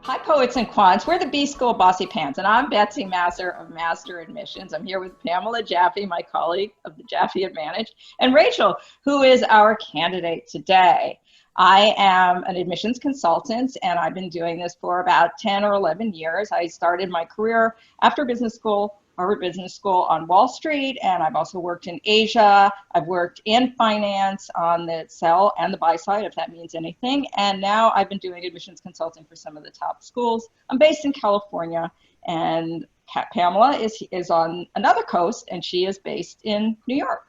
Hi, poets and quants. We're the B School Bossypants, and I'm Betsy Massar of Master Admissions. I'm here with Pamela Jaffe, my colleague of the Jaffe Advantage, and Rachel, who is our candidate today. I am an admissions consultant, and I've been doing this for about 10 or 11 years. I started my career after business school, Harvard Business School, on Wall Street, and I've also worked in Asia. I've worked in finance on the sell and the buy side, if that means anything. And now I've been doing admissions consulting for some of the top schools. I'm based in California, and Pamela is on another coast, and she is based in New York.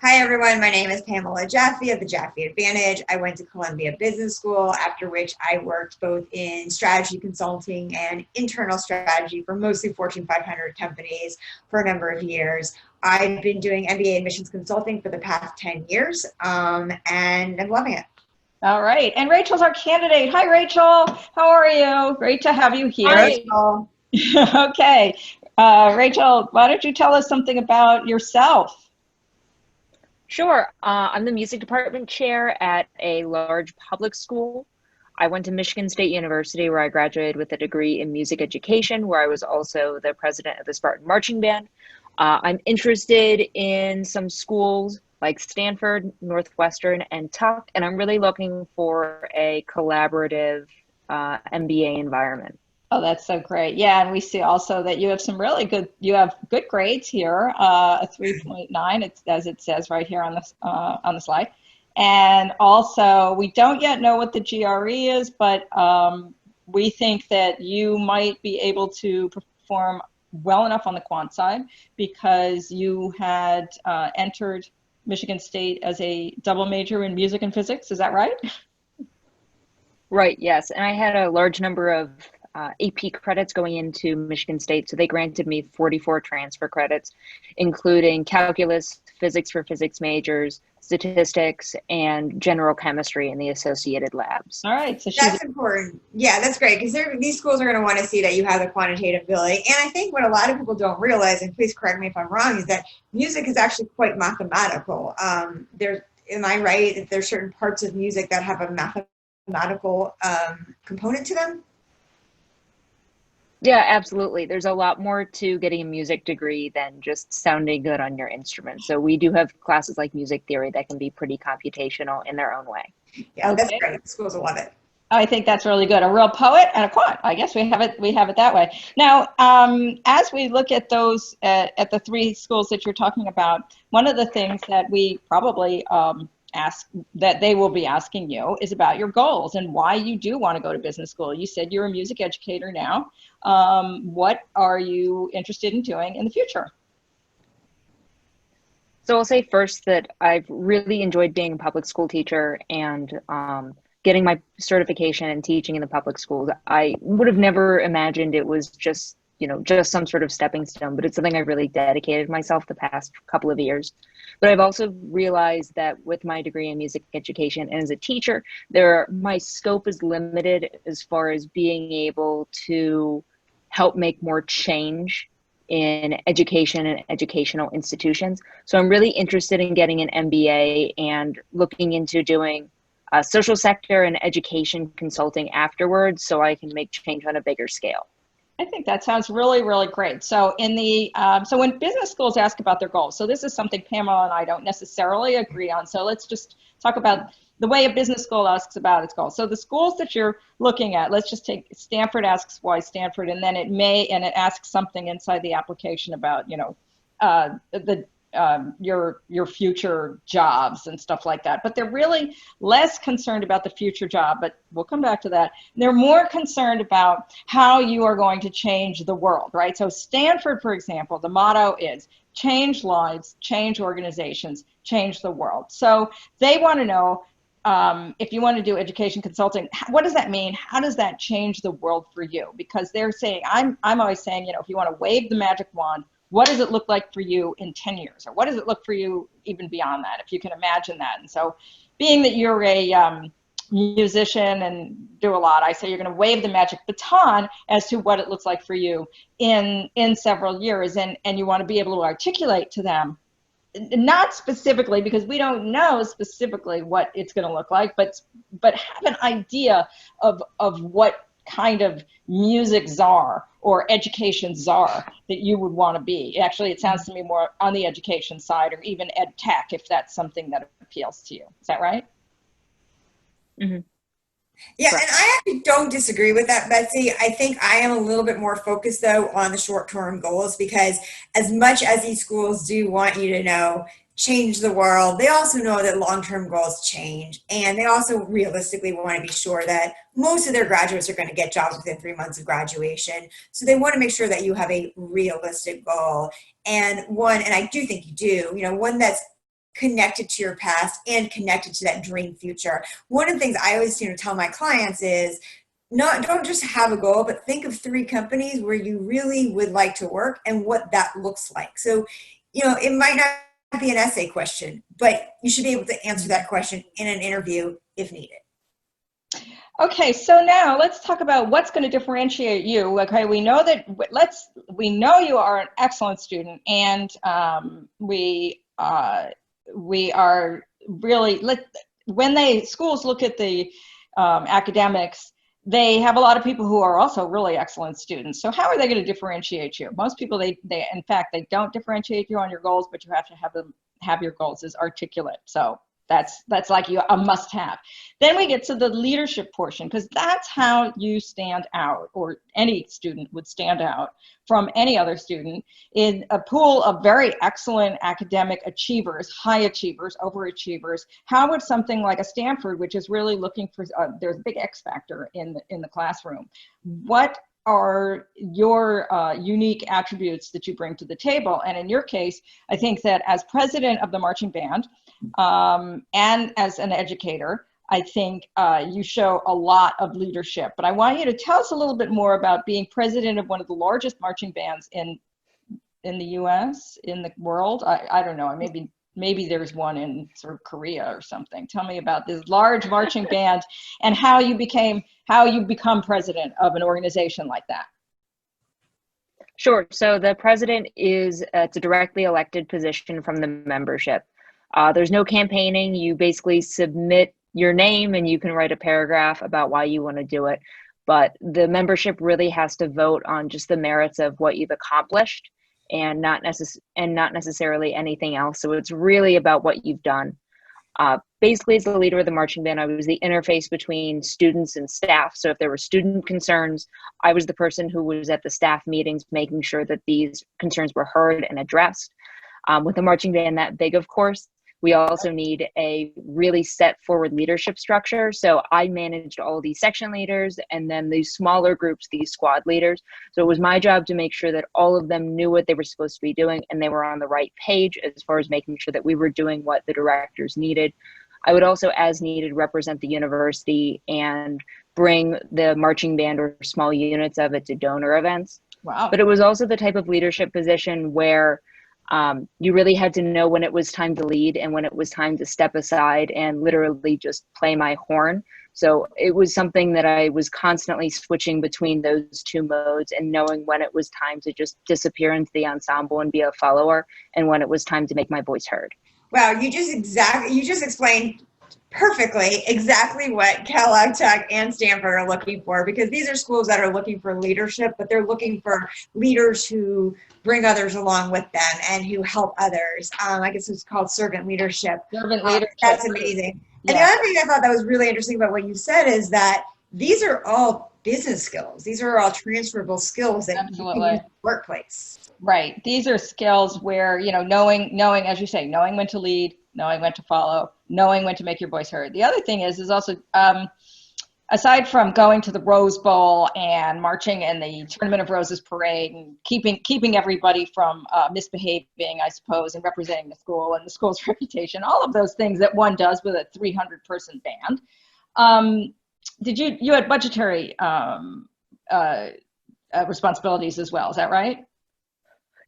Hi everyone, my name is Pamela Jaffe of the Jaffe Advantage. I went to Columbia Business School, after which I worked both in strategy consulting and internal strategy for mostly Fortune 500 companies for a number of years. I've been doing MBA admissions consulting for the past 10 years, and I'm loving it. All right, and Rachel's our candidate. Hi Rachel, how are you? Great to have you here. Hi, Rachel. Okay, Rachel, why don't you tell us something about yourself? Sure. I'm the music department chair at a large public school. I went to Michigan State University, where I graduated with a degree in music education, where I was also the president of the Spartan Marching Band. I'm interested in some schools like Stanford, Northwestern, and Tuck, and I'm really looking for a collaborative MBA environment. Oh, that's so great. Yeah, and we see also that you have some really good, you have good grades here, a 3.9, it's, as it says right here on the slide. And also, we don't yet know what the GRE is, but we think that you might be able to perform well enough on the quant side because you had entered Michigan State as a double major in music and physics. Is that right? Right, yes. And I had a large number of AP credits going into Michigan State, so they granted me 44 transfer credits, including calculus, physics for physics majors, statistics, and general chemistry in the associated labs. All right, so that's important. Yeah, that's great, because these schools are going to want to see that you have the quantitative ability. And I think what a lot of people don't realize, and please correct me if I'm wrong, is that music is actually quite mathematical. Am I right that there's certain parts of music that have a mathematical component to them? Yeah, absolutely. There's a lot more to getting a music degree than just sounding good on your instrument. So we do have classes like music theory that can be pretty computational in their own way. Yeah, that's great. Schools will love it. I think that's really good. A real poet and a quant. I guess we have it that way. Now, as we look at those at the three schools that you're talking about, one of the things that we probably that they will be asking you is about your goals and why you do want to go to business school. You said you're a music educator now. What are you interested in doing in the future? So I'll say first that I've really enjoyed being a public school teacher and getting my certification and teaching in the public schools. I would have never imagined it was just some sort of stepping stone, but it's something I really dedicated myself the past couple of years. But I've also realized that with my degree in music education and as a teacher, my scope is limited as far as being able to help make more change in education and educational institutions. So I'm really interested in getting an MBA and looking into doing social sector and education consulting afterwards so I can make change on a bigger scale. I think that sounds really, really great. So so when business schools ask about their goals, so this is something Pamela and I don't necessarily agree on. So let's just talk about the way a business school asks about its goals. So the schools that you're looking at, let's just take Stanford asks why Stanford, and then it asks something inside the application about, your future jobs and stuff like that. But they're really less concerned about the future job, but we'll come back to that. They're more concerned about how you are going to change the world, right? So Stanford, for example, the motto is change lives, change organizations, change the world. So they want to know, if you want to do education consulting, what does that mean? How does that change the world for you? Because they're saying, I'm always saying, if you want to wave the magic wand, what does it look like for you in 10 years? Or what does it look for you even beyond that, if you can imagine that? And so being that you're a musician and do a lot, I say you're going to wave the magic baton as to what it looks like for you in several years. And you want to be able to articulate to them, not specifically, because we don't know specifically what it's going to look like, but have an idea of what kind of music czar or education czar that you would want to be? Actually, it sounds to me more on the education side, or even ed tech, if that's something that appeals to you. Is that right? Mhm. Yeah, Correct. and I actually don't disagree with that, Betsy. I think I am a little bit more focused, though, on the short-term goals, because as much as these schools do want you to know, change the world, they also know that long-term goals change. And they also realistically want to be sure that most of their graduates are going to get jobs within 3 months of graduation. So they want to make sure that you have a realistic goal. And one, and I do think you do, one that's connected to your past and connected to that dream future. One of the things I always tell my clients is don't just have a goal, but think of 3 companies where you really would like to work and what that looks like. So, it might not be an essay question, but you should be able to answer that question in an interview if needed. Okay, so now let's talk about what's going to differentiate you. Okay, we know you are an excellent student, and we are really, when schools look at the academics, they have a lot of people who are also really excellent students. So how are they going to differentiate you? Most people, they in fact, they don't differentiate you on your goals, but you have to have your goals as articulate. So that's like a must-have. Then we get to the leadership portion, because that's how you stand out, or any student would stand out from any other student in a pool of very excellent academic achievers, high achievers, overachievers. How would something like a Stanford, which is really looking for, there's a big X factor in the classroom. What are your unique attributes that you bring to the table? And in your case, I think that as president of the marching band, and as an educator, I think you show a lot of leadership. But I want you to tell us a little bit more about being president of one of the largest marching bands in the U.S., in the world. I don't know, maybe there's one in sort of Korea or something. Tell me about this large marching band and how you become president of an organization like that. Sure. So the president is it's a directly elected position from the membership. There's no campaigning. You basically submit your name and you can write a paragraph about why you want to do it. But the membership really has to vote on just the merits of what you've accomplished, and not necessarily anything else. So it's really about what you've done. Basically, as the leader of the marching band, I was the interface between students and staff. So if there were student concerns, I was the person who was at the staff meetings making sure that these concerns were heard and addressed. With a marching band that big, of course, we also need a really set forward leadership structure. So I managed all these section leaders and then these smaller groups, these squad leaders. So it was my job to make sure that all of them knew what they were supposed to be doing and they were on the right page as far as making sure that we were doing what the directors needed. I would also, as needed, represent the university and bring the marching band or small units of it to donor events. Wow. But it was also the type of leadership position where you really had to know when it was time to lead and when it was time to step aside and literally just play my horn. So it was something that I was constantly switching between those 2 modes and knowing when it was time to just disappear into the ensemble and be a follower, and when it was time to make my voice heard. Wow, you just explained perfectly exactly what Kellogg Tech and Stanford are looking for, because these are schools that are looking for leadership, but they're looking for leaders who bring others along with them and who help others. I guess it's called servant leadership. Servant leadership. That's amazing. Yeah. And the other thing I thought that was really interesting about what you said is that these are all business skills. These are all transferable skills that Absolutely. you can use in the workplace. Right. These are skills where, knowing, as you say, knowing when to lead, knowing when to follow, knowing when to make your voice heard. The other thing is also, aside from going to the Rose Bowl and marching in the Tournament of Roses parade and keeping everybody from misbehaving, I suppose, and representing the school and the school's reputation, all of those things that one does with a 300-person band, you had budgetary responsibilities as well, is that right?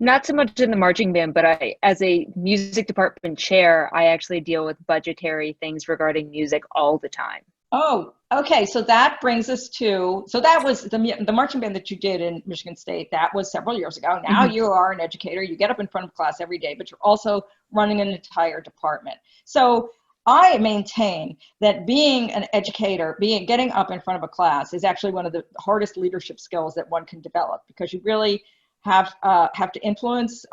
Not so much in the marching band, but as a music department chair, I actually deal with budgetary things regarding music all the time. Oh, okay. So that brings us to, so that was the marching band that you did in Michigan State. That was several years ago. Now you are an educator. You get up in front of class every day, but you're also running an entire department. So I maintain that being an educator, getting up in front of a class is actually one of the hardest leadership skills that one can develop, because you really have to influence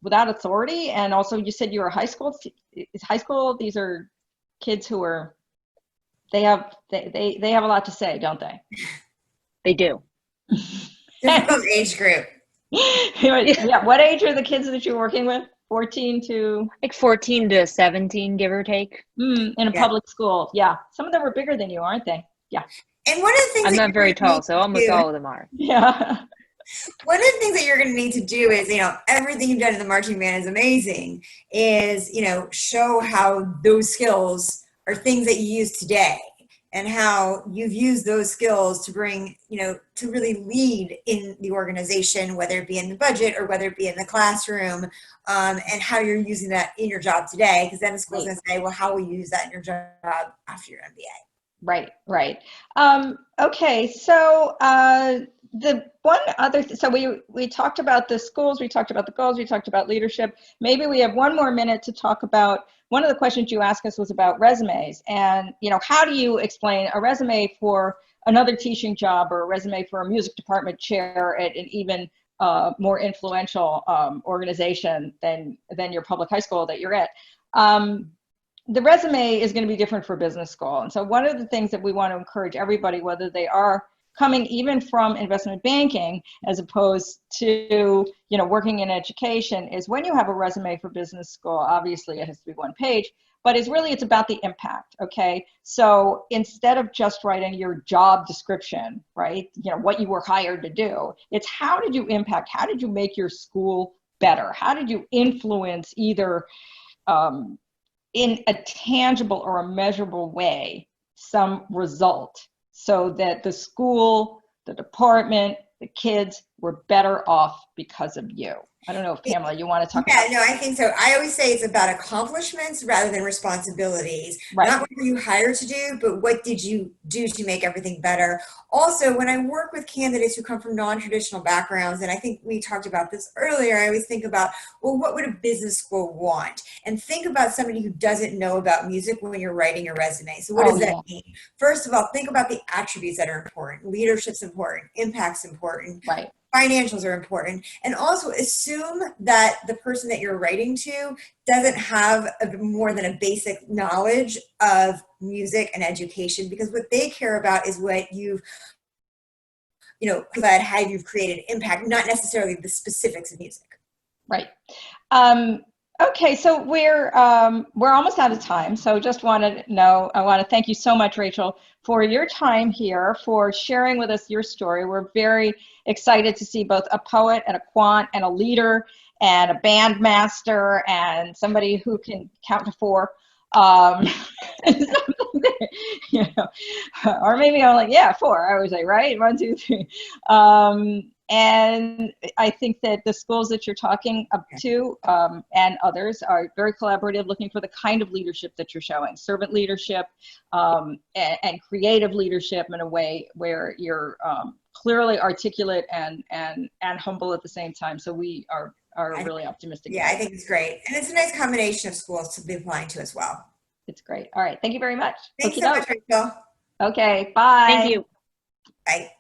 without authority. And also, you said you were high school. Is high school? These are kids who are, they have a lot to say, don't they? They do. Difficult age group. Yeah. What age are the kids that you're working with? 14 to like 14 to 17, give or take. In a public school. Yeah. Some of them are bigger than you, aren't they? Yeah. And one of the things I'm not very tall, so almost all of them are. Yeah. One of the things that you're going to need to do is, everything you've done in the marching band is amazing, is, show how those skills are things that you use today, and how you've used those skills to bring, to really lead in the organization, whether it be in the budget or whether it be in the classroom, and how you're using that in your job today. Because then the school's going to say, well, how will you use that in your job after your MBA? Right. Okay. So the one other, so we talked about the schools, we talked about the goals, we talked about leadership. Maybe we have one more minute to talk about, one of the questions you asked us was about resumes, and how do you explain a resume for another teaching job, or a resume for a music department chair at an even more influential organization than your public high school that you're at? The resume is going to be different for business school. And so one of the things that we want to encourage everybody, whether they are coming even from investment banking as opposed to working in education, is when you have a resume for business school, obviously it has to be one page, but it's about the impact. Okay, so instead of just writing your job description, right, what you were hired to do, it's how did you impact, how did you make your school better, how did you influence either in a tangible or a measurable way some result, so that the school, the department, the kids were better off because of you. I don't know if Pamela, you want to talk about that? No, I think so. I always say it's about accomplishments rather than responsibilities. Right. Not what were you hired to do, but what did you do to make everything better? Also, when I work with candidates who come from non-traditional backgrounds, and I think we talked about this earlier, I always think about, well, what would a business school want? And think about somebody who doesn't know about music when you're writing your resume. So what does that mean? First of all, think about the attributes that are important. Leadership's important. Impact's important. Right. Financials are important. And also assume that the person that you're writing to doesn't have more than a basic knowledge of music and education, because what they care about is what you've, how you've created impact, not necessarily the specifics of music. Right. Okay, so we're almost out of time. So just want to thank you so much, Rachel, for your time here, for sharing with us your story. We're very excited to see both a poet and a quant and a leader and a band master and somebody who can count to 4. Or maybe I'm like, 4. I always say, right? 1, 2, 3. And I think that the schools that you're talking up to and others are very collaborative, looking for the kind of leadership that you're showing, servant leadership and creative leadership in a way where you're clearly articulate and humble at the same time. So we are really optimistic. Yeah, I think it's great. And it's a nice combination of schools to be applying to as well. It's great. All right. Thank you very much. Thanks so much, Rachel. Okay. Bye. Thank you. Bye.